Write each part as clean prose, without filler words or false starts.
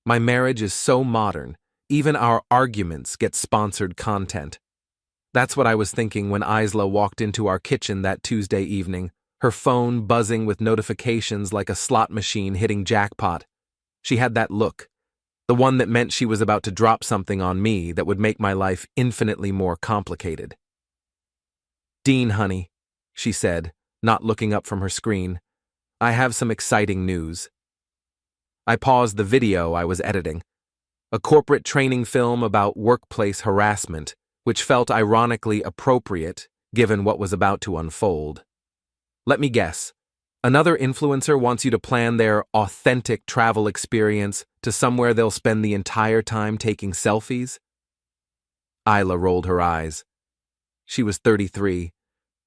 My marriage is so modern, even our arguments get sponsored content. That's what I was thinking when Isla walked into our kitchen that Tuesday evening, her phone buzzing with notifications like a slot machine hitting jackpot. She had that look, the one that meant she was about to drop something on me that would make my life infinitely more complicated. "Dean, honey," she said, not looking up from her screen, "I have some exciting news." I paused the video I was editing, a corporate training film about workplace harassment, which felt ironically appropriate given what was about to unfold. "Let me guess. Another influencer wants you to plan their authentic travel experience to somewhere they'll spend the entire time taking selfies?" Isla rolled her eyes. She was 33,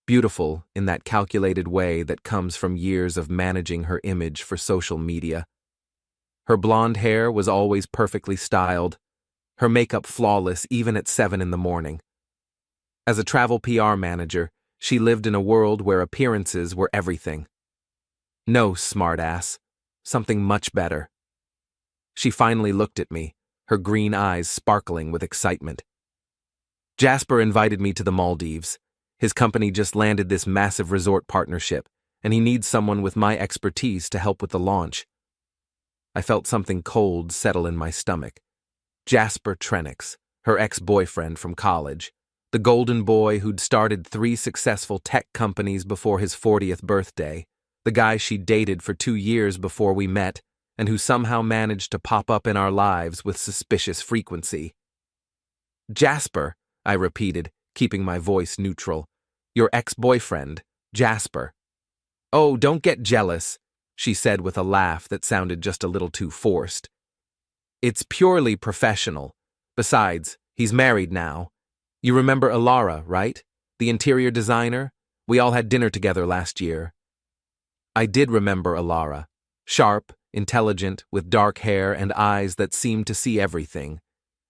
beautiful in that calculated way that comes from years of managing her image for social media. Her blonde hair was always perfectly styled, her makeup flawless even at 7 in the morning. As a travel PR manager, she lived in a world where appearances were everything. No, smartass. Something much better. She finally looked at me, her green eyes sparkling with excitement. "Jasper invited me to the Maldives. His company just landed this massive resort partnership, and he needs someone with my expertise to help with the launch." I felt something cold settle in my stomach. Jasper Trenix, her ex-boyfriend from college, the golden boy who'd started 3 successful tech companies before his 40th birthday, the guy she dated for 2 years before we met, and who somehow managed to pop up in our lives with suspicious frequency. "Jasper," I repeated, keeping my voice neutral. "Your ex-boyfriend, Jasper." "Oh, don't get jealous," she said with a laugh that sounded just a little too forced. "It's purely professional. Besides, he's married now. You remember Ilara, right? The interior designer? We all had dinner together last year." I did remember Ilara. Sharp, intelligent, with dark hair and eyes that seemed to see everything.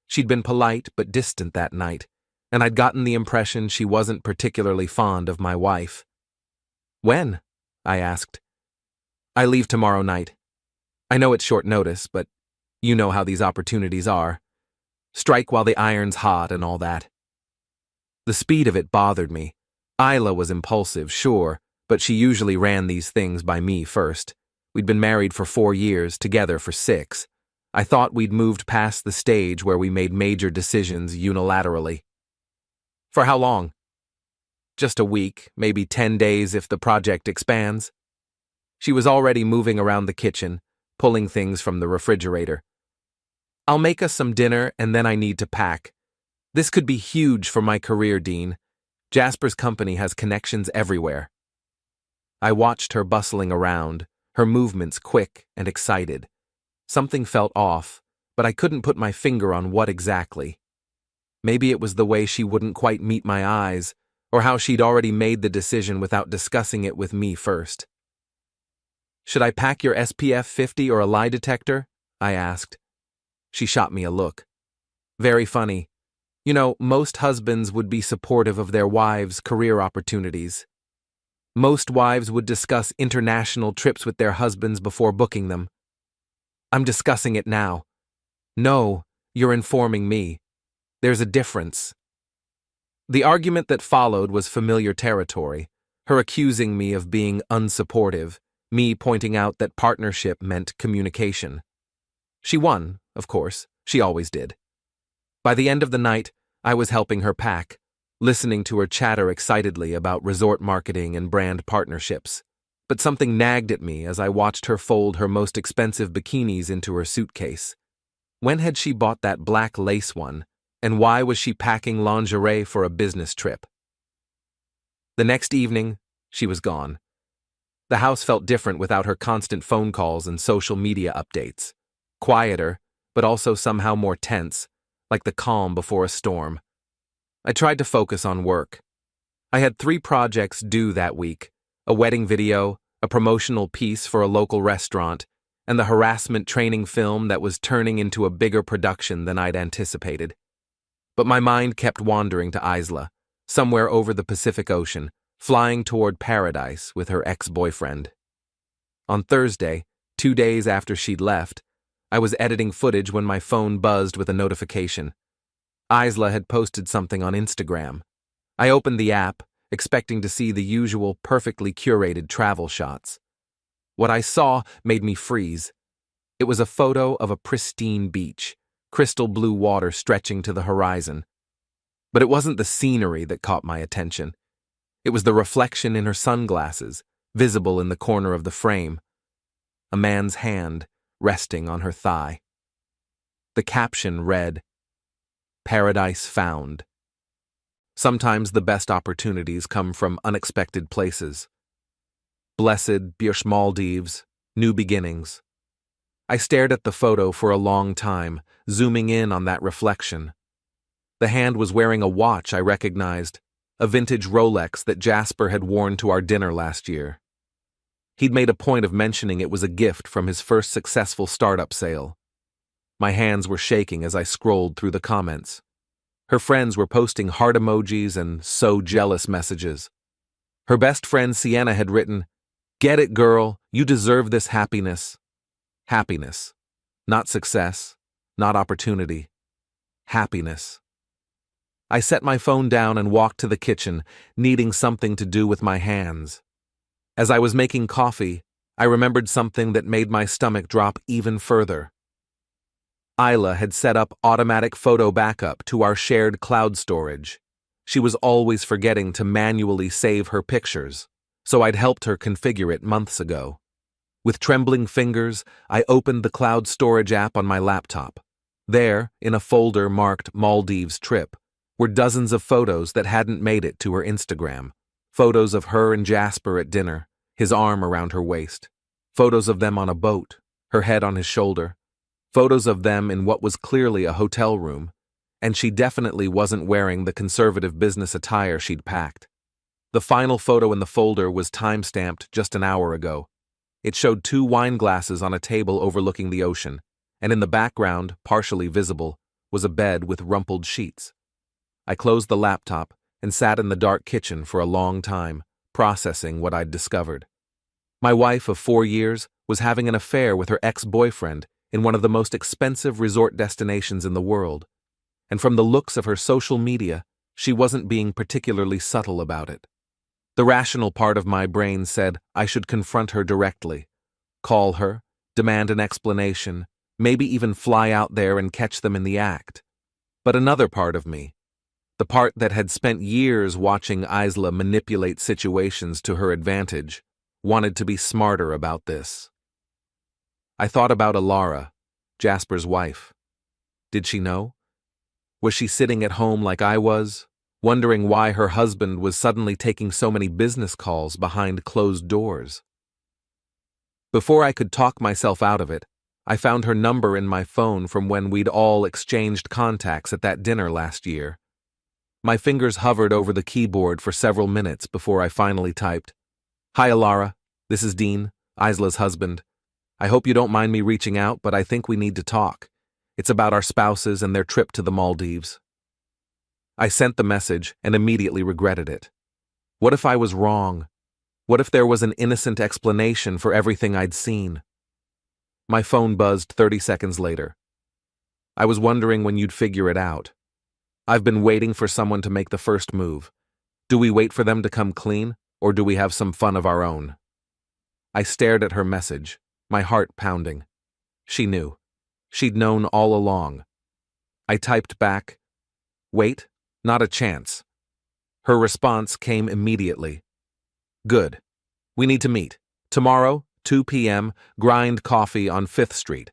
She'd been polite but distant that night, and I'd gotten the impression she wasn't particularly fond of my wife. "When?" I asked. "I leave tomorrow night. I know it's short notice, but you know how these opportunities are. Strike while the iron's hot and all that." The speed of it bothered me. Isla was impulsive, sure, but she usually ran these things by me first. We'd been married for 4 years, together for 6. I thought we'd moved past the stage where we made major decisions unilaterally. "For how long?" "Just a week, maybe 10 days if the project expands." She was already moving around the kitchen, pulling things from the refrigerator. "I'll make us some dinner and then I need to pack. This could be huge for my career, Dean. Jasper's company has connections everywhere." I watched her bustling around, her movements quick and excited. Something felt off, but I couldn't put my finger on what exactly. Maybe it was the way she wouldn't quite meet my eyes, or how she'd already made the decision without discussing it with me first. "Should I pack your SPF 50 or a lie detector?" I asked. She shot me a look. "Very funny. You know, most husbands would be supportive of their wives' career opportunities. Most wives would discuss international trips with their husbands before booking them. I'm discussing it now. No, you're informing me. There's a difference." The argument that followed was familiar territory, her accusing me of being unsupportive, me pointing out that partnership meant communication. She won, of course, she always did. By the end of the night, I was helping her pack, listening to her chatter excitedly about resort marketing and brand partnerships. But something nagged at me as I watched her fold her most expensive bikinis into her suitcase. When had she bought that black lace one, and why was she packing lingerie for a business trip? The next evening, she was gone. The house felt different without her constant phone calls and social media updates. Quieter, but also somehow more tense, like the calm before a storm. I tried to focus on work. I had 3 projects due that week: a wedding video, a promotional piece for a local restaurant, and the harassment training film that was turning into a bigger production than I'd anticipated. But my mind kept wandering to Isla, somewhere over the Pacific Ocean, flying toward paradise with her ex-boyfriend. On Thursday, 2 days after she'd left, I was editing footage when my phone buzzed with a notification. Isla had posted something on Instagram. I opened the app, expecting to see the usual perfectly curated travel shots. What I saw made me freeze. It was a photo of a pristine beach, crystal blue water stretching to the horizon. But it wasn't the scenery that caught my attention. It was the reflection in her sunglasses, visible in the corner of the frame. A man's hand resting on her thigh. The caption read, "Paradise found." Sometimes the best opportunities come from unexpected places. Blessed Birch Maldives, new beginnings. I stared at the photo for a long time, zooming in on that reflection. The hand was wearing a watch I recognized, a vintage Rolex that Jasper had worn to our dinner last year. He'd made a point of mentioning it was a gift from his first successful startup sale. My hands were shaking as I scrolled through the comments. Her friends were posting heart emojis and "so jealous" messages. Her best friend Sienna had written, "Get it, girl, you deserve this happiness." Happiness. Not success, not opportunity. Happiness. I set my phone down and walked to the kitchen, needing something to do with my hands. As I was making coffee, I remembered something that made my stomach drop even further. Isla had set up automatic photo backup to our shared cloud storage. She was always forgetting to manually save her pictures, so I'd helped her configure it months ago. With trembling fingers, I opened the cloud storage app on my laptop. There, in a folder marked Maldives Trip, were dozens of photos that hadn't made it to her Instagram. Photos of her and Jasper at dinner, his arm around her waist. Photos of them on a boat, her head on his shoulder. Photos of them in what was clearly a hotel room, and she definitely wasn't wearing the conservative business attire she'd packed. The final photo in the folder was time-stamped just an hour ago. It showed 2 wine glasses on a table overlooking the ocean, and in the background, partially visible, was a bed with rumpled sheets. I closed the laptop and sat in the dark kitchen for a long time, processing what I'd discovered. My wife of 4 years was having an affair with her ex-boyfriend in one of the most expensive resort destinations in the world, and from the looks of her social media, she wasn't being particularly subtle about it. The rational part of my brain said I should confront her directly, call her, demand an explanation, maybe even fly out there and catch them in the act. But another part of me, the part that had spent years watching Isla manipulate situations to her advantage, wanted to be smarter about this. I thought about Alara, Jasper's wife. Did she know? Was she sitting at home like I was, wondering why her husband was suddenly taking so many business calls behind closed doors? Before I could talk myself out of it, I found her number in my phone from when we'd all exchanged contacts at that dinner last year. My fingers hovered over the keyboard for several minutes before I finally typed, "Hi, Alara. This is Dean, Isla's husband. I hope you don't mind me reaching out, but I think we need to talk. It's about our spouses and their trip to the Maldives." I sent the message and immediately regretted it. What if I was wrong? What if there was an innocent explanation for everything I'd seen? My phone buzzed 30 seconds later. "I was wondering when you'd figure it out. I've been waiting for someone to make the first move. Do we wait for them to come clean, or do we have some fun of our own?" I stared at her message, my heart pounding. She knew. She'd known all along. I typed back, "Wait, not a chance." Her response came immediately. "Good. We need to meet. Tomorrow, 2 p.m., Grind Coffee on 5th Street.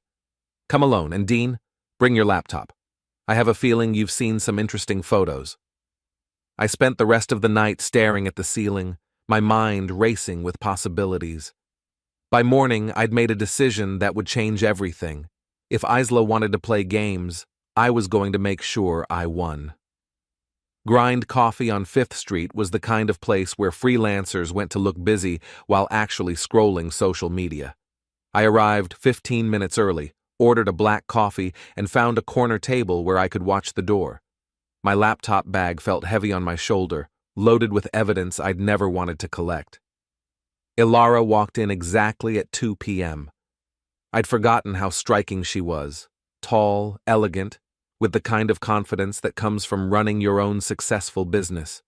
Come alone, and Dean, bring your laptop. I have a feeling you've seen some interesting photos." I spent the rest of the night staring at the ceiling, my mind racing with possibilities. By morning, I'd made a decision that would change everything. If Isla wanted to play games, I was going to make sure I won. Grind Coffee on 5th Street was the kind of place where freelancers went to look busy while actually scrolling social media. I arrived 15 minutes early, ordered a black coffee, and found a corner table where I could watch the door. My laptop bag felt heavy on my shoulder, loaded with evidence I'd never wanted to collect. Ilara walked in exactly at 2 p.m. I'd forgotten how striking she was. Tall, elegant, with the kind of confidence that comes from running your own successful business.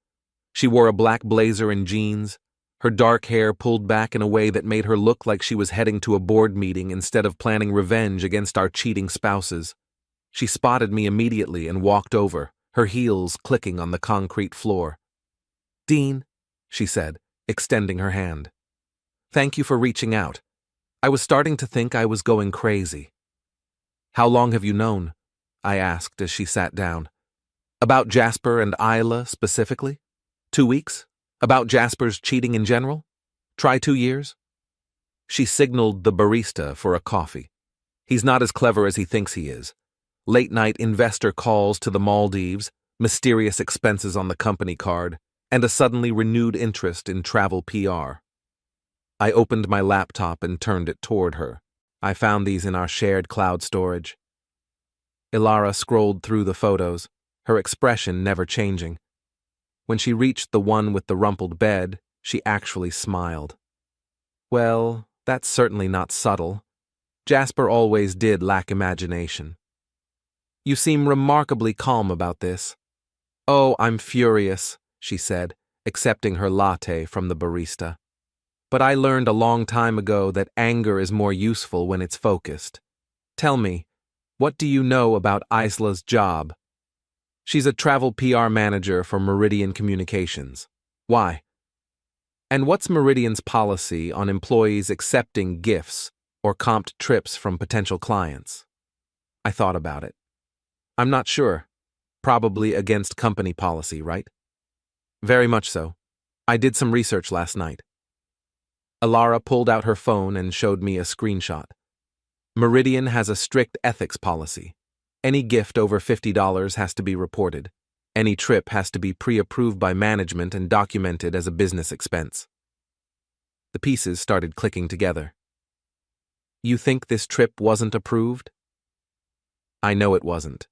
She wore a black blazer and jeans, her dark hair pulled back in a way that made her look like she was heading to a board meeting instead of planning revenge against our cheating spouses. She spotted me immediately and walked over, her heels clicking on the concrete floor. "Dean," she said, extending her hand. "Thank you for reaching out. I was starting to think I was going crazy." "How long have you known?" I asked as she sat down. "About Jasper and Isla specifically? 2 weeks? About Jasper's cheating in general? Try 2 years?" She signaled the barista for a coffee. He's not as clever as he thinks he is. Late-night investor calls to the Maldives, mysterious expenses on the company card, and a suddenly renewed interest in travel PR. I opened my laptop and turned it toward her. I found these in our shared cloud storage. Ilara scrolled through the photos, her expression never changing. When she reached the one with the rumpled bed, she actually smiled. "Well, that's certainly not subtle. Jasper always did lack imagination." "You seem remarkably calm about this." "Oh, I'm furious," she said, accepting her latte from the barista. "But I learned a long time ago that anger is more useful when it's focused. Tell me, what do you know about Isla's job?" "She's a travel PR manager for Meridian Communications." "Why?" "And what's Meridian's policy on employees accepting gifts or comped trips from potential clients?" I thought about it. "I'm not sure. Probably against company policy, right?" "Very much so. I did some research last night." Ilara pulled out her phone and showed me a screenshot. Meridian has a strict ethics policy. Any gift over $50 has to be reported. Any trip has to be pre-approved by management and documented as a business expense. The pieces started clicking together. "You think this trip wasn't approved?" "I know it wasn't.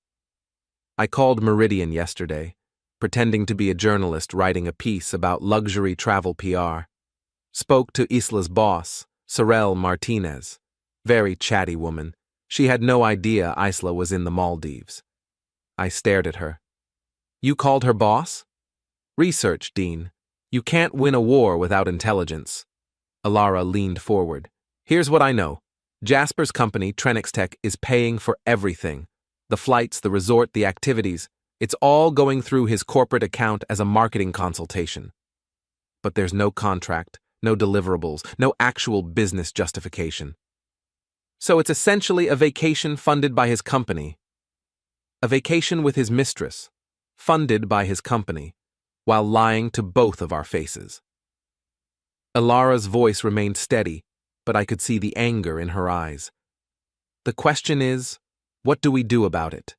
I called Meridian yesterday, pretending to be a journalist writing a piece about luxury travel PR. Spoke to Isla's boss, Sorel Martinez. Very chatty woman. She had no idea Isla was in the Maldives. I stared at her. "You called her boss?" "Research, Dean. You can't win a war without intelligence." Ilara leaned forward. "Here's what I know. Jasper's company, Trenix Tech, is paying for everything. The flights, the resort, the activities. It's all going through his corporate account as a marketing consultation. But there's no contract, no deliverables, no actual business justification. So it's essentially a vacation funded by his company. A vacation with his mistress, funded by his company, while lying to both of our faces." Ilara's voice remained steady, but I could see the anger in her eyes. "The question is, what do we do about it?"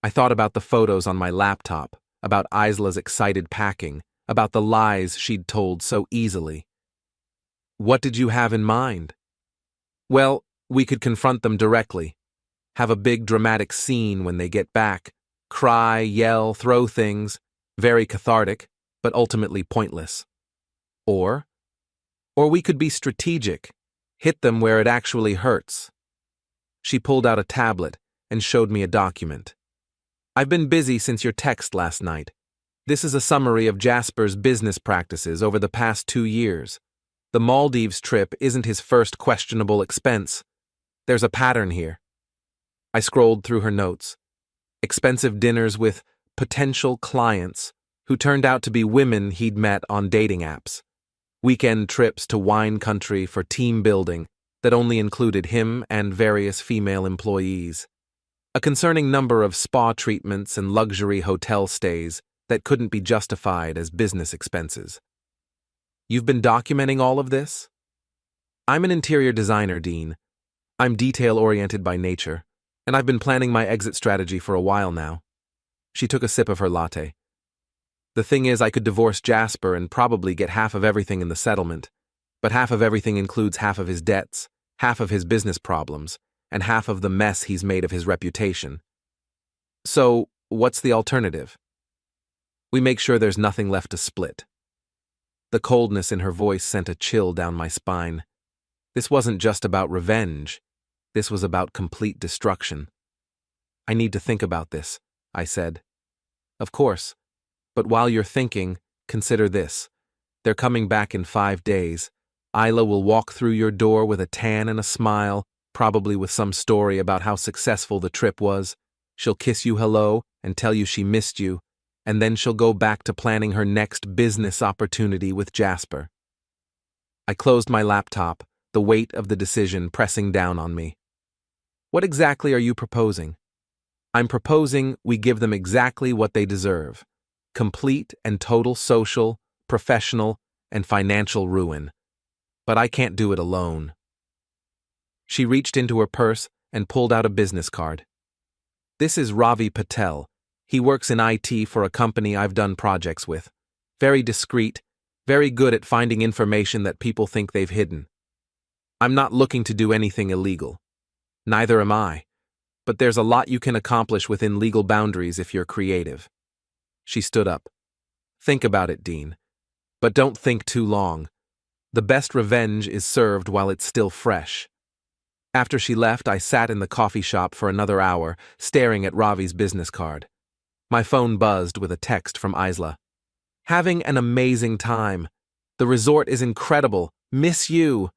I thought about the photos on my laptop, about Isla's excited packing, about the lies she'd told so easily. "What did you have in mind?" "Well, we could confront them directly. Have a big dramatic scene when they get back. Cry, yell, throw things. Very cathartic, but ultimately pointless. Or we could be strategic. Hit them where it actually hurts." She pulled out a tablet and showed me a document. "I've been busy since your text last night. This is a summary of Jasper's business practices over the past 2 years. The Maldives trip isn't his first questionable expense. There's a pattern here." I scrolled through her notes. Expensive dinners with potential clients who turned out to be women he'd met on dating apps. Weekend trips to wine country for team building that only included him and various female employees. A concerning number of spa treatments and luxury hotel stays that couldn't be justified as business expenses. "You've been documenting all of this?" "I'm an interior designer, Dean. I'm detail-oriented by nature, and I've been planning my exit strategy for a while now." She took a sip of her latte. "The thing is, I could divorce Jasper and probably get half of everything in the settlement, but half of everything includes half of his debts, half of his business problems, and half of the mess he's made of his reputation. So, what's the alternative?" "We make sure there's nothing left to split." The coldness in her voice sent a chill down my spine. This wasn't just about revenge. This was about complete destruction. I need to think about this, I said. Of course. But while you're thinking, consider this. They're coming back in 5 days. Isla will walk through your door with a tan and a smile, probably with some story about how successful the trip was. She'll kiss you hello and tell you she missed you, and then she'll go back to planning her next business opportunity with Jasper. I closed my laptop, the weight of the decision pressing down on me. What exactly are you proposing? I'm proposing we give them exactly what they deserve. Complete and total social, professional, and financial ruin. But I can't do it alone. She reached into her purse and pulled out a business card. This is Ravi Patel. He works in IT for a company I've done projects with. Very discreet, very good at finding information that people think they've hidden. I'm not looking to do anything illegal. Neither am I. But there's a lot you can accomplish within legal boundaries if you're creative. She stood up. Think about it, Dean. But don't think too long. The best revenge is served while it's still fresh. After she left, I sat in the coffee shop for another hour, staring at Ravi's business card. My phone buzzed with a text from Isla. Having an amazing time. The resort is incredible. Miss you.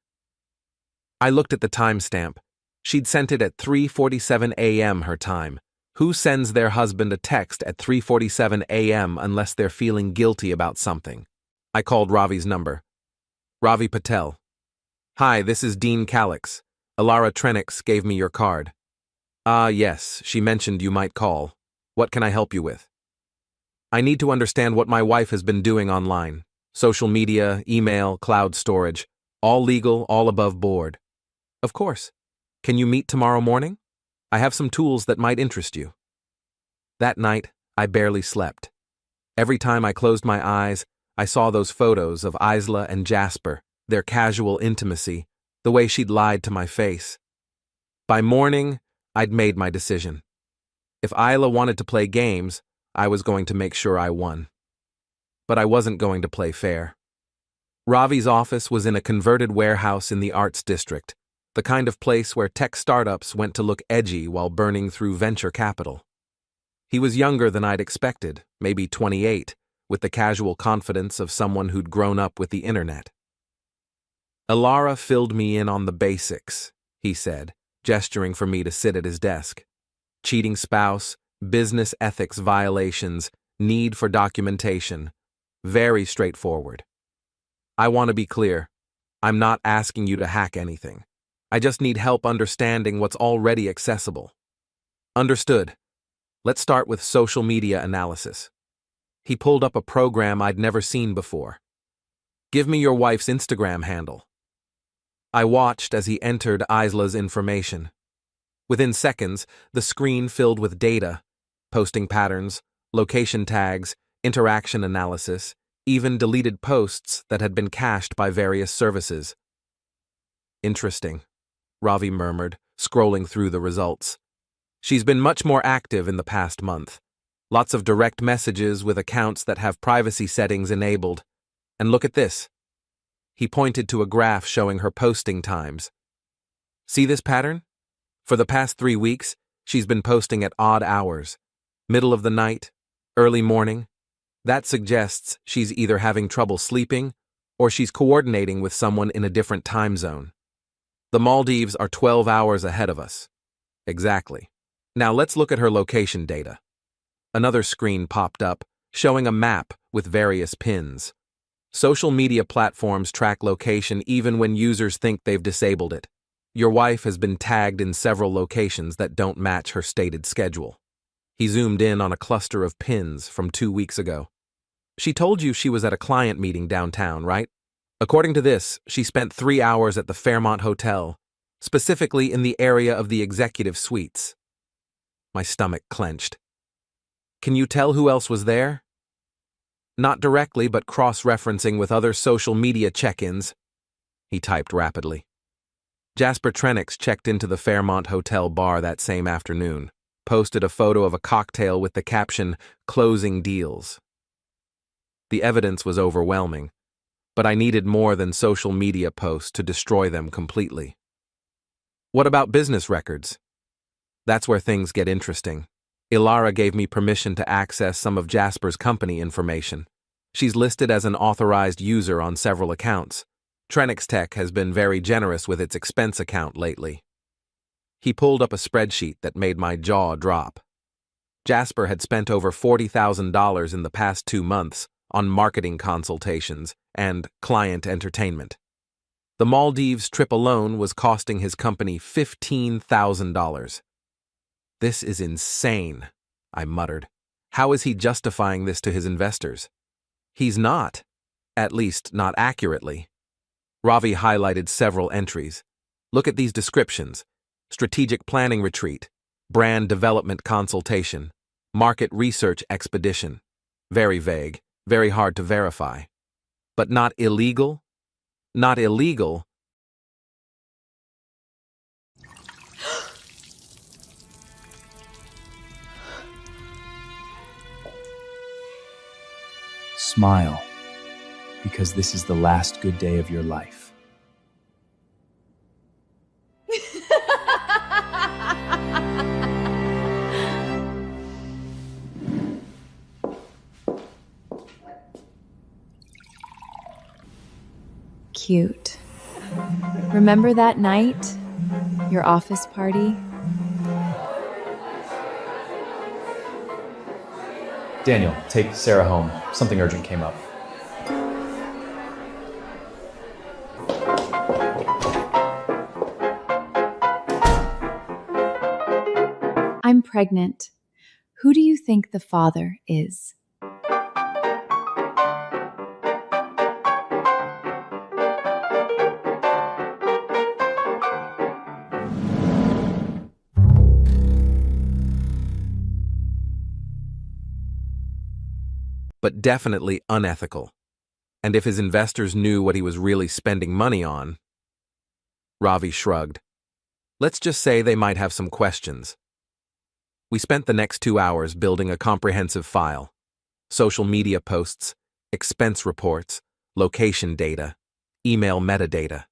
I looked at the timestamp. She'd sent it at 3:47 a.m. her time. Who sends their husband a text at 3:47 a.m. unless they're feeling guilty about something? I called Ravi's number. Ravi Patel. Hi, this is Dean Calix. Alara Trenix gave me your card. Ah, yes, she mentioned you might call. What can I help you with? I need to understand what my wife has been doing online. Social media, email, cloud storage. All legal, all above board. Of course. Can you meet tomorrow morning? I have some tools that might interest you. That night, I barely slept. Every time I closed my eyes, I saw those photos of Isla and Jasper, their casual intimacy, the way she'd lied to my face. By morning, I'd made my decision. If Isla wanted to play games, I was going to make sure I won. But I wasn't going to play fair. Ravi's office was in a converted warehouse in the Arts District, the kind of place where tech startups went to look edgy while burning through venture capital. He was younger than I'd expected, maybe 28, with the casual confidence of someone who'd grown up with the internet. Alara filled me in on the basics, he said, gesturing for me to sit at his desk. Cheating spouse, business ethics violations, need for documentation. Very straightforward. I want to be clear. I'm not asking you to hack anything. I just need help understanding what's already accessible. Understood. Let's start with social media analysis. He pulled up a program I'd never seen before. Give me your wife's Instagram handle. I watched as he entered Isla's information. Within seconds, the screen filled with data, posting patterns, location tags, interaction analysis, even deleted posts that had been cached by various services. Interesting, Ravi murmured, scrolling through the results. She's been much more active in the past month. Lots of direct messages with accounts that have privacy settings enabled. And look at this. He pointed to a graph showing her posting times. See this pattern? For the past 3 weeks, she's been posting at odd hours. Middle of the night, early morning. That suggests she's either having trouble sleeping or she's coordinating with someone in a different time zone. The Maldives are 12 hours ahead of us. Exactly. Now let's look at her location data. Another screen popped up, showing a map with various pins. Social media platforms track location even when users think they've disabled it. Your wife has been tagged in several locations that don't match her stated schedule. He zoomed in on a cluster of pins from 2 weeks ago. She told you she was at a client meeting downtown, right? According to this, she spent 3 hours at the Fairmont Hotel, specifically in the area of the executive suites. My stomach clenched. Can you tell who else was there? Not directly, but cross-referencing with other social media check-ins. He typed rapidly. Jasper Trenix checked into the Fairmont Hotel bar that same afternoon, posted a photo of a cocktail with the caption, "Closing deals." The evidence was overwhelming. but I needed more than social media posts to destroy them completely. What about business records? That's where things get interesting. Ilara gave me permission to access some of Jasper's company information. She's listed as an authorized user on several accounts. Trenix Tech has been very generous with its expense account lately. He pulled up a spreadsheet that made my jaw drop. Jasper had spent over $40,000 in the past 2 months on marketing consultations and client entertainment. The Maldives trip alone was costing his company $15,000. This is insane, I muttered. How is he justifying this to his investors? He's not. At least, not accurately. Ravi highlighted several entries. Look at these descriptions. Strategic planning retreat, brand development consultation, market research expedition. Very vague, very hard to verify. But not illegal? Not illegal. Smile, because this is the last good day of your life. Cute. Remember that night? Your office party? Daniel, take Sarah home. Something urgent came up. I'm pregnant. Who do you think the father is? But definitely unethical. And if his investors knew what he was really spending money on... Ravi shrugged. Let's just say they might have some questions. We spent the next 2 hours building a comprehensive file. Social media posts, expense reports, location data, email metadata.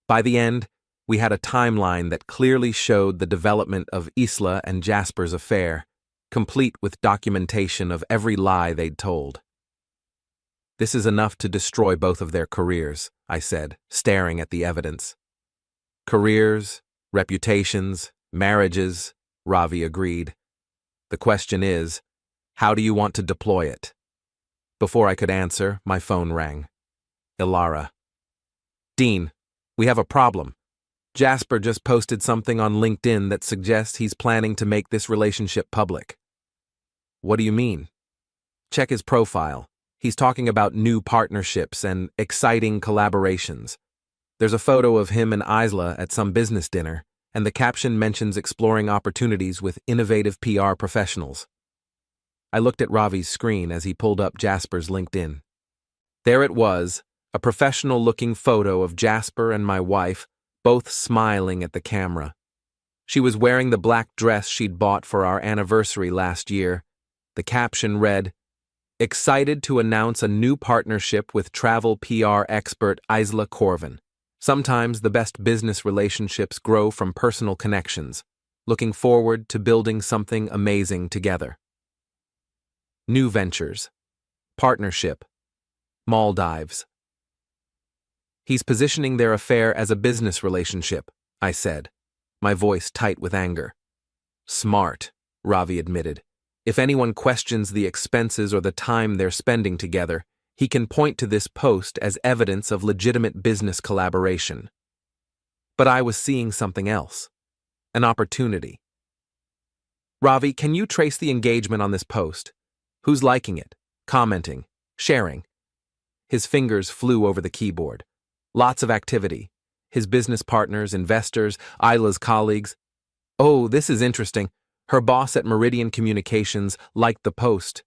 By the end, we had a timeline that clearly showed the development of Isla and Jasper's affair, complete with documentation of every lie they'd told. This is enough to destroy both of their careers, I said, staring at the evidence. Careers, reputations, marriages, Ravi agreed. The question is, how do you want to deploy it? Before I could answer, my phone rang. Ilara. Dean, we have a problem. Jasper just posted something on LinkedIn that suggests he's planning to make this relationship public. What do you mean? Check his profile. He's talking about new partnerships and exciting collaborations. There's a photo of him and Isla at some business dinner, and the caption mentions exploring opportunities with innovative PR professionals. I looked at Ravi's screen as he pulled up Jasper's LinkedIn. There it was, a professional-looking photo of Jasper and my wife, both smiling at the camera. She was wearing the black dress she'd bought for our anniversary last year. The caption read, "Excited to announce a new partnership with travel PR expert Isla Corvin. Sometimes the best business relationships grow from personal connections. Looking forward to building something amazing together." New ventures. Partnership. Maldives. He's positioning their affair as a business relationship, I said, my voice tight with anger. Smart, Ravi admitted. If anyone questions the expenses or the time they're spending together, he can point to this post as evidence of legitimate business collaboration. But I was seeing something else. An opportunity. Ravi, can you trace the engagement on this post? Who's liking it, commenting, sharing? His fingers flew over the keyboard. Lots of activity. His business partners, investors, Isla's colleagues. Oh, this is interesting. Her boss at Meridian Communications liked the post.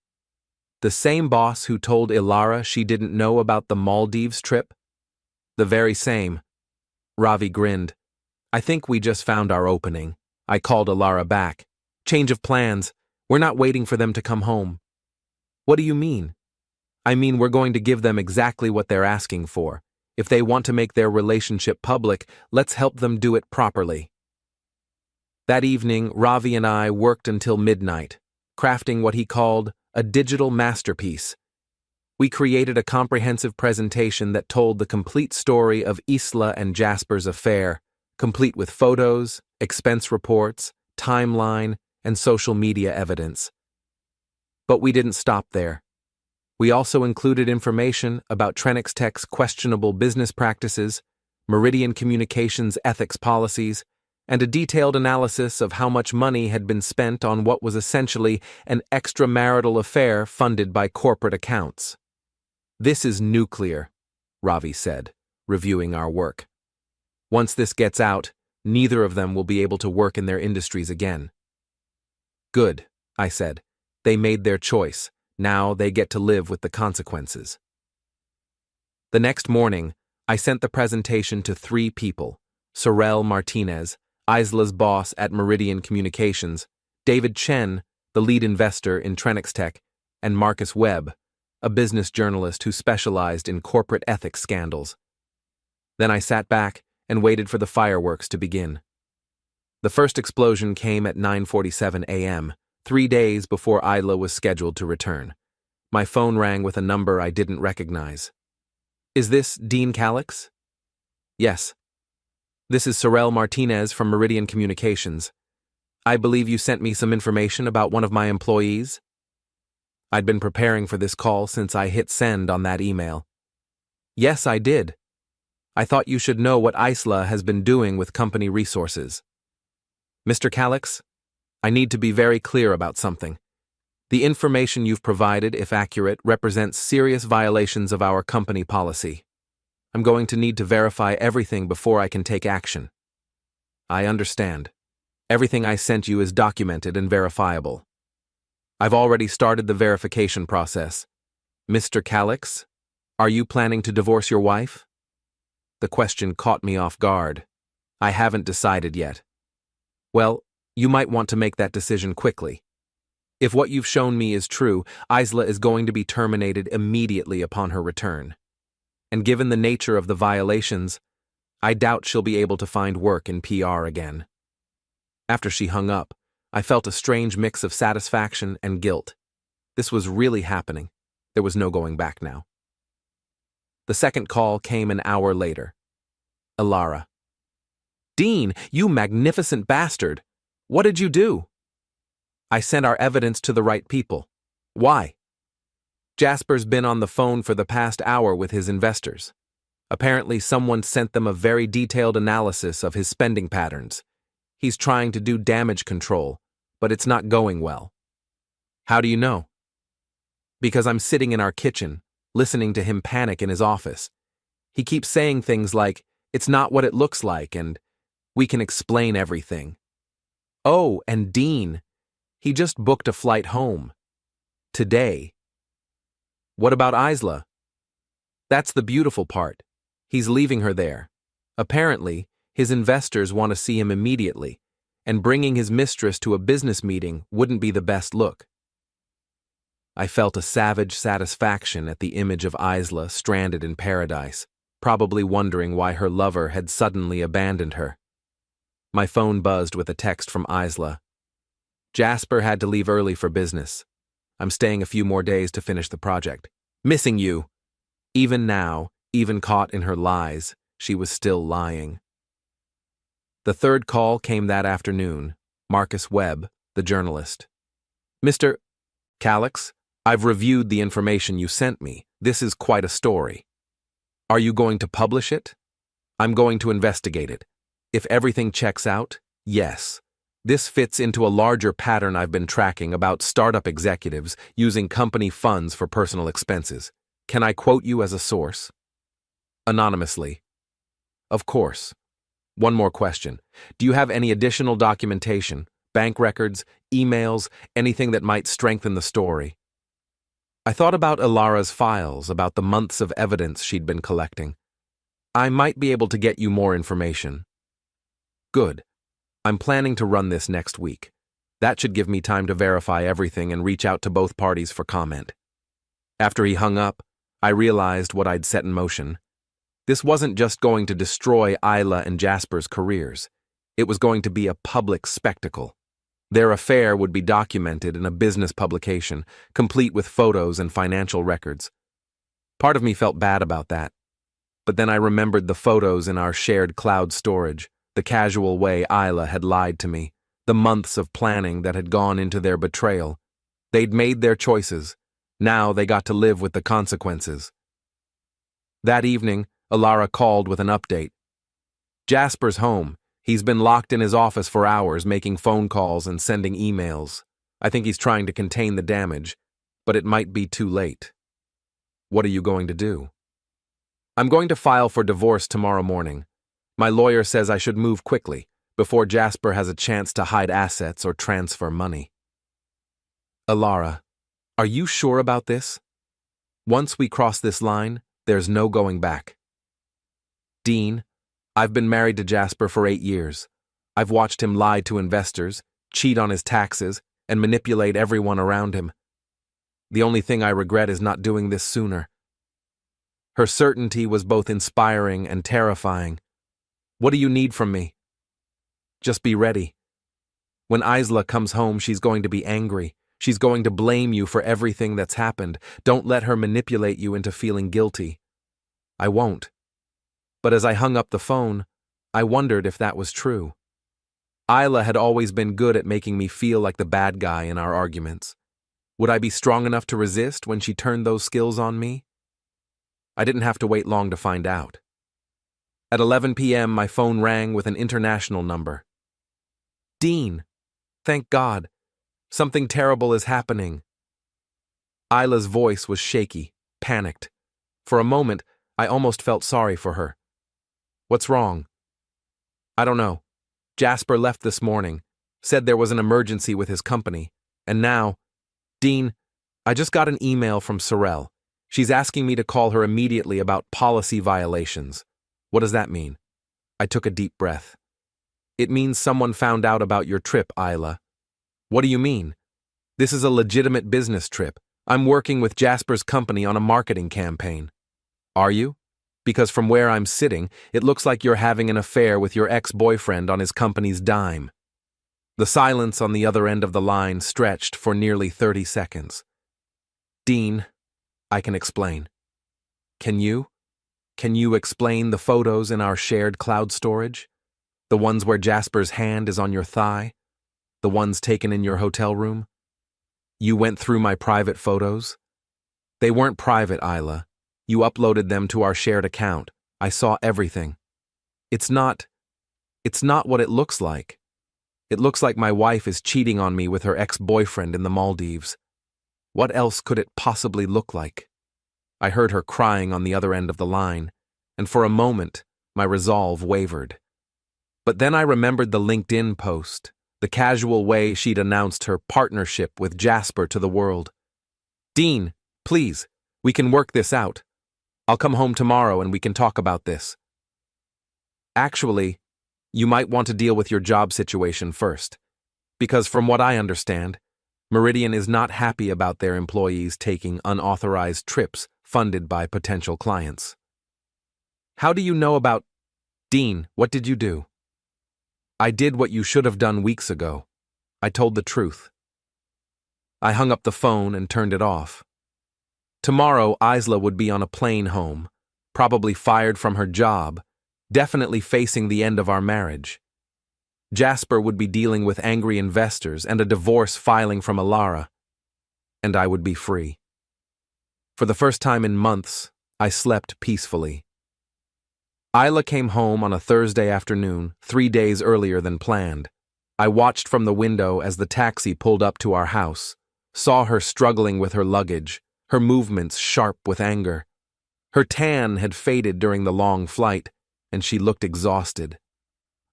The same boss who told Ilara she didn't know about the Maldives trip? The very same. Ravi grinned. I think we just found our opening. I called Ilara back. Change of plans. We're not waiting for them to come home. What do you mean? I mean, we're going to give them exactly what they're asking for. If they want to make their relationship public, let's help them do it properly. That evening, Ravi and I worked until midnight, crafting what he called a digital masterpiece. We created a comprehensive presentation that told the complete story of Isla and Jasper's affair, complete with photos, expense reports, timeline, and social media evidence. But we didn't stop there. We also included information about Trenixtech's questionable business practices, Meridian Communications ethics policies, and a detailed analysis of how much money had been spent on what was essentially an extramarital affair funded by corporate accounts. "This is nuclear," Ravi said, reviewing our work. "Once this gets out, neither of them will be able to work in their industries again." "Good," I said. "They made their choice. Now they get to live with the consequences." The next morning, I sent the presentation to 3 people: Sorel Martinez, Isla's boss at Meridian Communications, David Chen, the lead investor in Trenixtech, and Marcus Webb, a business journalist who specialized in corporate ethics scandals. Then I sat back and waited for the fireworks to begin. The first explosion came at 9:47 a.m., 3 days before Isla was scheduled to return. My phone rang with a number I didn't recognize. "Is this Dean Calix?" "Yes. This is Sorel Martinez from Meridian Communications. I believe you sent me some information about one of my employees." I'd been preparing for this call since I hit send on that email. "Yes, I did. I thought you should know what Isla has been doing with company resources." "Mr. Calix, I need to be very clear about something. The information you've provided, if accurate, represents serious violations of our company policy. I'm going to need to verify everything before I can take action." "I understand. Everything I sent you is documented and verifiable. I've already started the verification process. Mr. Calix, are you planning to divorce your wife?" The question caught me off guard. "I haven't decided yet." "Well, you might want to make that decision quickly. If what you've shown me is true, Isla is going to be terminated immediately upon her return. And given the nature of the violations, I doubt she'll be able to find work in PR again." After she hung up, I felt a strange mix of satisfaction and guilt. This was really happening. There was no going back now. The second call came an hour later. Ilara. "Dean, you magnificent bastard! What did you do?" "I sent our evidence to the right people." "Why?" "Jasper's been on the phone for the past hour with his investors. Apparently someone sent them a very detailed analysis of his spending patterns. He's trying to do damage control, but it's not going well." "How do you know?" "Because I'm sitting in our kitchen, listening to him panic in his office. He keeps saying things like, 'It's not what it looks like,' and 'We can explain everything.' Oh, and Dean, he just booked a flight home. Today." "What about Isla?" "That's the beautiful part. He's leaving her there. Apparently, his investors want to see him immediately, and bringing his mistress to a business meeting wouldn't be the best look." I felt a savage satisfaction at the image of Isla stranded in paradise, probably wondering why her lover had suddenly abandoned her. My phone buzzed with a text from Isla. "Jasper had to leave early for business. I'm staying a few more days to finish the project. Missing you." Even now, even caught in her lies, she was still lying. The third call came that afternoon. Marcus Webb, the journalist. "Mr. Calix, I've reviewed the information you sent me. This is quite a story. Are you going to publish it?" "I'm going to investigate it. If everything checks out, yes. This fits into a larger pattern I've been tracking about startup executives using company funds for personal expenses. Can I quote you as a source?" "Anonymously." "Of course. One more question. Do you have any additional documentation, bank records, emails, anything that might strengthen the story?" I thought about Ilara's files, about the months of evidence she'd been collecting. "I might be able to get you more information." "Good. I'm planning to run this next week. That should give me time to verify everything and reach out to both parties for comment." After he hung up, I realized what I'd set in motion. This wasn't just going to destroy Isla and Jasper's careers. It was going to be a public spectacle. Their affair would be documented in a business publication, complete with photos and financial records. Part of me felt bad about that. But then I remembered the photos in our shared cloud storage, the casual way Isla had lied to me, the months of planning that had gone into their betrayal. They'd made their choices. Now they got to live with the consequences. That evening, Alara called with an update. Jasper's home. He's been locked in his office for hours, making phone calls and sending emails. I think he's trying to contain the damage, but it might be too late. What are you going to do? I'm going to file for divorce tomorrow morning. My lawyer says I should move quickly, before Jasper has a chance to hide assets or transfer money. Alara, are you sure about this? Once we cross this line, there's no going back. Dean, I've been married to Jasper for 8 years. I've watched him lie to investors, cheat on his taxes, and manipulate everyone around him. The only thing I regret is not doing this sooner. Her certainty was both inspiring and terrifying. What do you need from me? Just be ready. When Isla comes home, she's going to be angry. She's going to blame you for everything that's happened. Don't let her manipulate you into feeling guilty. I won't. But as I hung up the phone, I wondered if that was true. Isla had always been good at making me feel like the bad guy in our arguments. Would I be strong enough to resist when she turned those skills on me? I didn't have to wait long to find out. At 11 p.m., my phone rang with an international number. Dean, thank God. Something terrible is happening. Isla's voice was shaky, panicked. For a moment, I almost felt sorry for her. What's wrong? I don't know. Jasper left this morning, said there was an emergency with his company, and now, Dean, I just got an email from Sorel. She's asking me to call her immediately about policy violations. What does that mean? I took a deep breath. It means someone found out about your trip, Isla. What do you mean? This is a legitimate business trip. I'm working with Jasper's company on a marketing campaign. Are you? Because from where I'm sitting, it looks like you're having an affair with your ex-boyfriend on his company's dime. The silence on the other end of the line stretched for nearly 30 seconds. Dean, I can explain. Can you? Can you explain the photos in our shared cloud storage? The ones where Jasper's hand is on your thigh? The ones taken in your hotel room? You went through my private photos? They weren't private, Isla. You uploaded them to our shared account. I saw everything. It's not what it looks like. It looks like my wife is cheating on me with her ex-boyfriend in the Maldives. What else could it possibly look like? I heard her crying on the other end of the line, and for a moment, my resolve wavered. But then I remembered the LinkedIn post, the casual way she'd announced her partnership with Jasper to the world. Dean, please, we can work this out. I'll come home tomorrow and we can talk about this. Actually, you might want to deal with your job situation first, because from what I understand, Meridian is not happy about their employees taking unauthorized trips funded by potential clients. How do you know about... Dean, what did you do? I did what you should have done weeks ago. I told the truth. I hung up the phone and turned it off. Tomorrow, Isla would be on a plane home, probably fired from her job, definitely facing the end of our marriage. Jasper would be dealing with angry investors and a divorce filing from Alara, and I would be free. For the first time in months, I slept peacefully. Isla came home on a Thursday afternoon, 3 days earlier than planned. I watched from the window as the taxi pulled up to our house, saw her struggling with her luggage, her movements sharp with anger. Her tan had faded during the long flight, and she looked exhausted.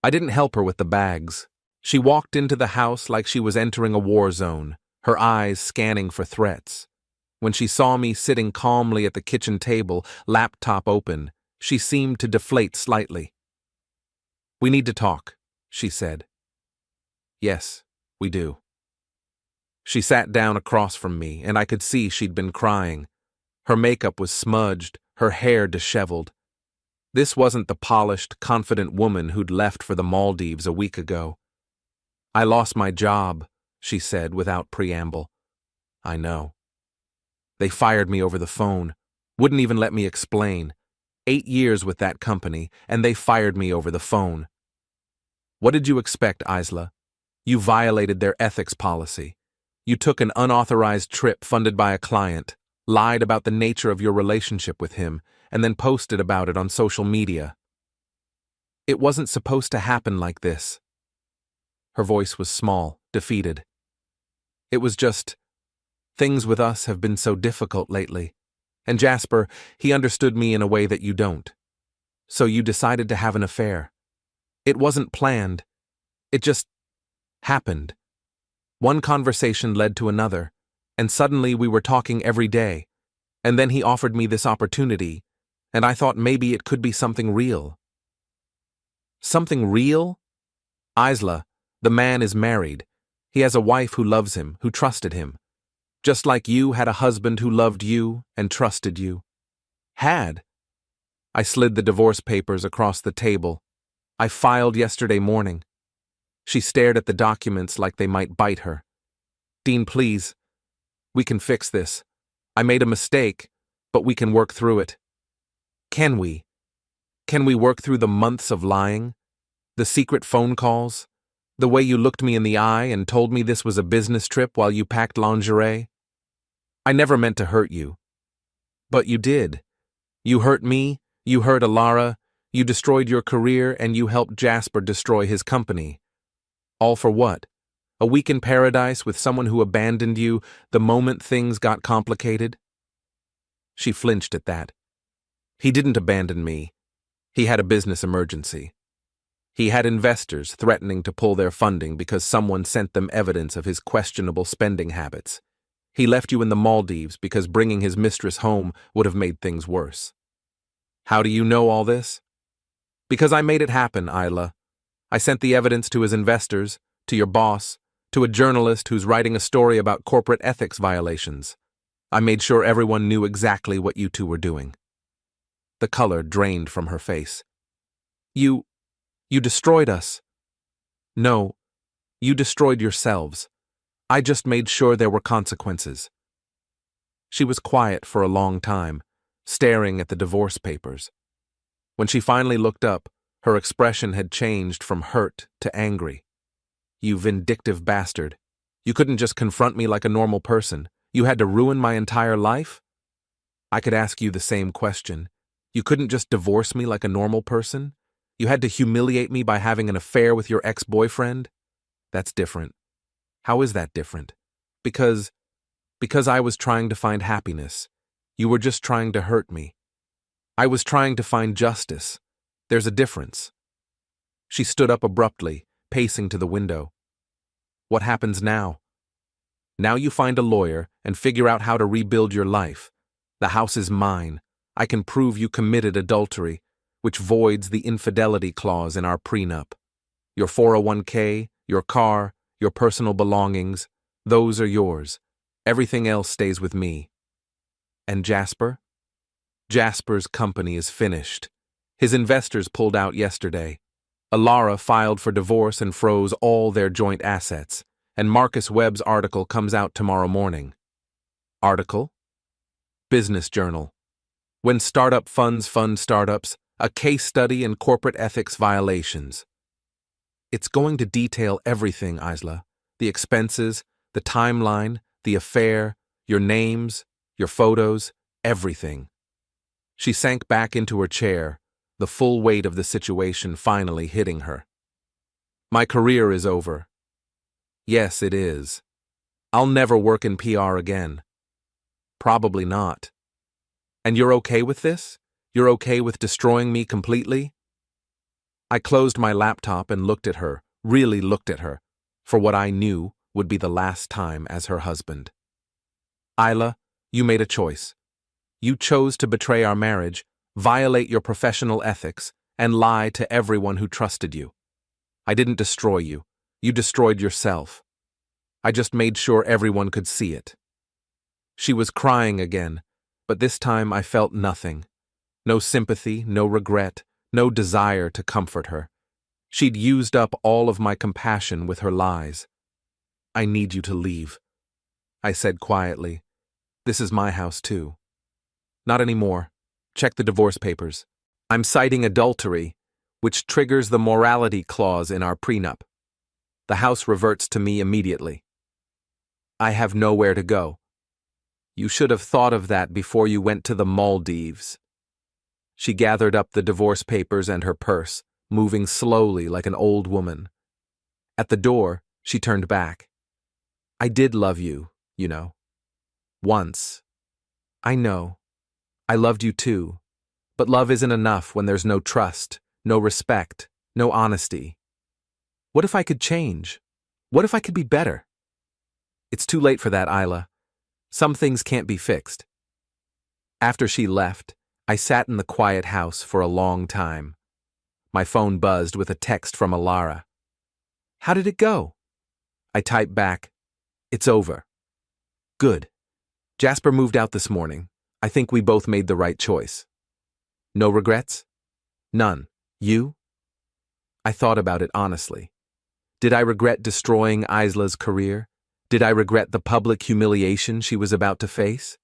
I didn't help her with the bags. She walked into the house like she was entering a war zone, her eyes scanning for threats. When she saw me sitting calmly at the kitchen table, laptop open, she seemed to deflate slightly. "We need to talk," she said. "Yes, we do." She sat down across from me, and I could see she'd been crying. Her makeup was smudged, her hair disheveled. This wasn't the polished, confident woman who'd left for the Maldives a week ago. "I lost my job," she said without preamble. "I know. They fired me over the phone, wouldn't even let me explain. 8 years with that company, and they fired me over the phone." "What did you expect, Isla? You violated their ethics policy. You took an unauthorized trip funded by a client, lied about the nature of your relationship with him, and then posted about it on social media. It wasn't supposed to happen like this." Her voice was small, defeated. "It was just, things with us have been so difficult lately. And Jasper, he understood me in a way that you don't. So you decided to have an affair. It wasn't planned. It just happened. One conversation led to another, and suddenly we were talking every day. And then he offered me this opportunity, and I thought maybe it could be something real." "Something real?" "Isla, the man is married. He has a wife who loves him, who trusted him. Just like you had a husband who loved you and trusted you." "Had?" I slid the divorce papers across the table. "I filed yesterday morning." She stared at the documents like they might bite her. "Dean, please. We can fix this. I made a mistake, but we can work through it." "Can we? Can we work through the months of lying? The secret phone calls? The way you looked me in the eye and told me this was a business trip while you packed lingerie? I never meant to hurt you. But you did. You hurt me, you hurt Alara, you destroyed your career, and you helped Jasper destroy his company. All for what? A week in paradise with someone who abandoned you the moment things got complicated?" She flinched at that. "He didn't abandon me. He had a business emergency. He had investors threatening to pull their funding because someone sent them evidence of his questionable spending habits. He left you in the Maldives because bringing his mistress home would have made things worse." "How do you know all this?" "Because I made it happen, Isla. I sent the evidence to his investors, to your boss, to a journalist who's writing a story about corporate ethics violations. I made sure everyone knew exactly what you two were doing." The color drained from her face. You destroyed us." "No, you destroyed yourselves. I just made sure there were consequences." She was quiet for a long time, staring at the divorce papers. When she finally looked up, her expression had changed from hurt to angry. "You vindictive bastard. You couldn't just confront me like a normal person. You had to ruin my entire life?" "I could ask you the same question. You couldn't just divorce me like a normal person? You had to humiliate me by having an affair with your ex-boyfriend? That's different." "How is that different?" Because I was trying to find happiness. You were just trying to hurt me. I was trying to find justice. There's a difference." She stood up abruptly, pacing to the window. "What happens now?" "Now you find a lawyer and figure out how to rebuild your life. The house is mine. I can prove you committed adultery, which voids the infidelity clause in our prenup. Your 401k, your car, your personal belongings, those are yours. Everything else stays with me." "And Jasper?" "Jasper's company is finished. His investors pulled out yesterday. Alara filed for divorce and froze all their joint assets, and Marcus Webb's article comes out tomorrow morning." "Article?" "Business Journal. When startup funds fund startups, a case study in corporate ethics violations. It's going to detail everything, Isla. The expenses, the timeline, the affair, your names, your photos, everything." She sank back into her chair, the full weight of the situation finally hitting her. "My career is over." "Yes, it is. I'll never work in PR again." "Probably not." "And you're okay with this? You're okay with destroying me completely?" I closed my laptop and looked at her, really looked at her, for what I knew would be the last time as her husband. "Isla, you made a choice. You chose to betray our marriage, violate your professional ethics, and lie to everyone who trusted you. I didn't destroy you. You destroyed yourself. I just made sure everyone could see it." She was crying again, But this time I felt nothing. No sympathy, no regret, no desire to comfort her. She'd used up all of my compassion with her lies. I need you to leave, I said quietly. This is my house too. Not anymore. Check the divorce papers. I'm citing adultery, which triggers the morality clause in our prenup. The house reverts to me immediately. I have nowhere to go. You should have thought of that before you went to the Maldives. She gathered up the divorce papers and her purse, moving slowly like an old woman. At the door, she turned back. I did love you, you know. Once. I know. I loved you too. But love isn't enough when there's no trust, no respect, no honesty. What if I could change? What if I could be better? It's too late for that, Isla. Some things can't be fixed. After she left, I sat in the quiet house for a long time. My phone buzzed with a text from Alara. How did it go? I typed back, it's over. Good. Jasper moved out this morning. I think we both made the right choice. No regrets? None. You? I thought about it honestly. Did I regret destroying Isla's career? Did I regret the public humiliation she was about to face?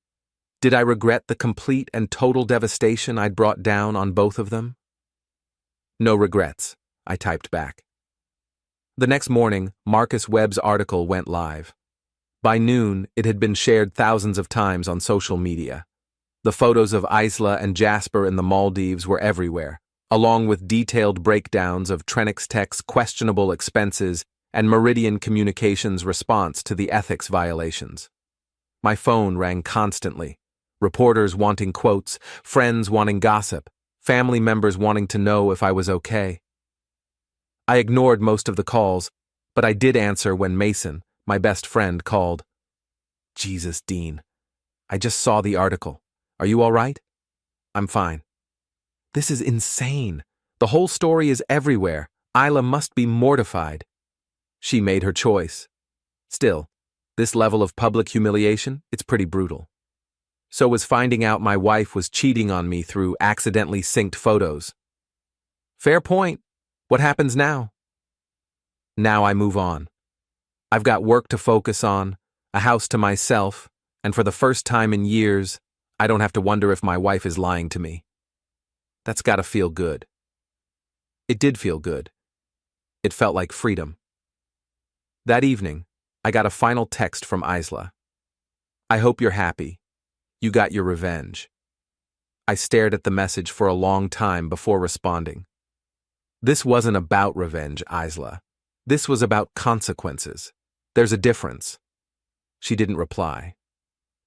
Did I regret the complete and total devastation I'd brought down on both of them? No regrets, I typed back. The next morning, Marcus Webb's article went live. By noon, it had been shared thousands of times on social media. The photos of Isla and Jasper in the Maldives were everywhere, along with detailed breakdowns of Trenix Tech's questionable expenses and Meridian Communications' response to the ethics violations. My phone rang constantly, reporters wanting quotes, friends wanting gossip, family members wanting to know if I was okay. I ignored most of the calls, but I did answer when Mason, my best friend, called. Jesus, Dean. I just saw the article. Are you all right? I'm fine. This is insane. The whole story is everywhere. Isla must be mortified. She made her choice. Still, this level of public humiliation, it's pretty brutal. So was finding out my wife was cheating on me through accidentally synced photos. Fair point. What happens now? Now I move on. I've got work to focus on, a house to myself, and for the first time in years, I don't have to wonder if my wife is lying to me. That's gotta feel good. It did feel good. It felt like freedom. That evening, I got a final text from Isla. I hope you're happy. You got your revenge. I stared at the message for a long time before responding. This wasn't about revenge, Isla. This was about consequences. There's a difference. She didn't reply.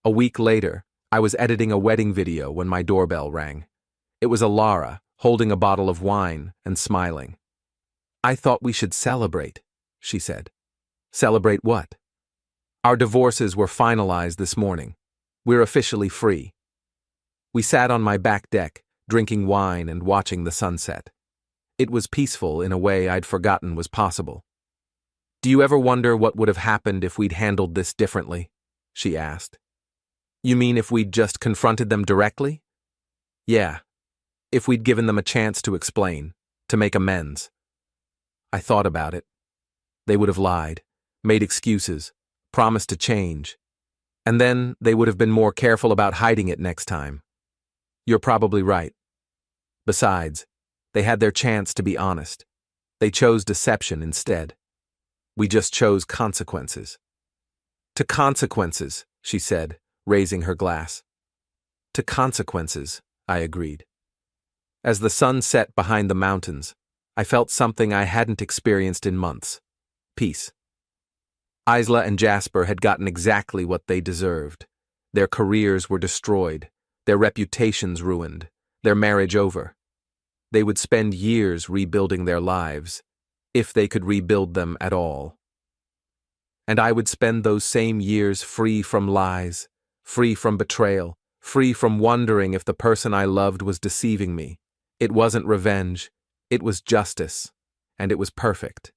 A week later, I was editing a wedding video when my doorbell rang. It was Alara, holding a bottle of wine and smiling. I thought we should celebrate, she said. Celebrate what? Our divorces were finalized this morning. We're officially free. We sat on my back deck, drinking wine and watching the sunset. It was peaceful in a way I'd forgotten was possible. Do you ever wonder what would have happened if we'd handled this differently? She asked. You mean if we'd just confronted them directly? Yeah. If we'd given them a chance to explain, to make amends. I thought about it. They would have lied, made excuses, promised to change. And then they would have been more careful about hiding it next time. You're probably right. Besides, they had their chance to be honest. They chose deception instead. We just chose consequences. To consequences, she said, raising her glass. To consequences, I agreed. As the sun set behind the mountains, I felt something I hadn't experienced in months. Peace. Isla and Jasper had gotten exactly what they deserved. Their careers were destroyed, their reputations ruined, their marriage over. They would spend years rebuilding their lives, if they could rebuild them at all. And I would spend those same years free from lies, free from betrayal, free from wondering if the person I loved was deceiving me. It wasn't revenge, it was justice, and it was perfect.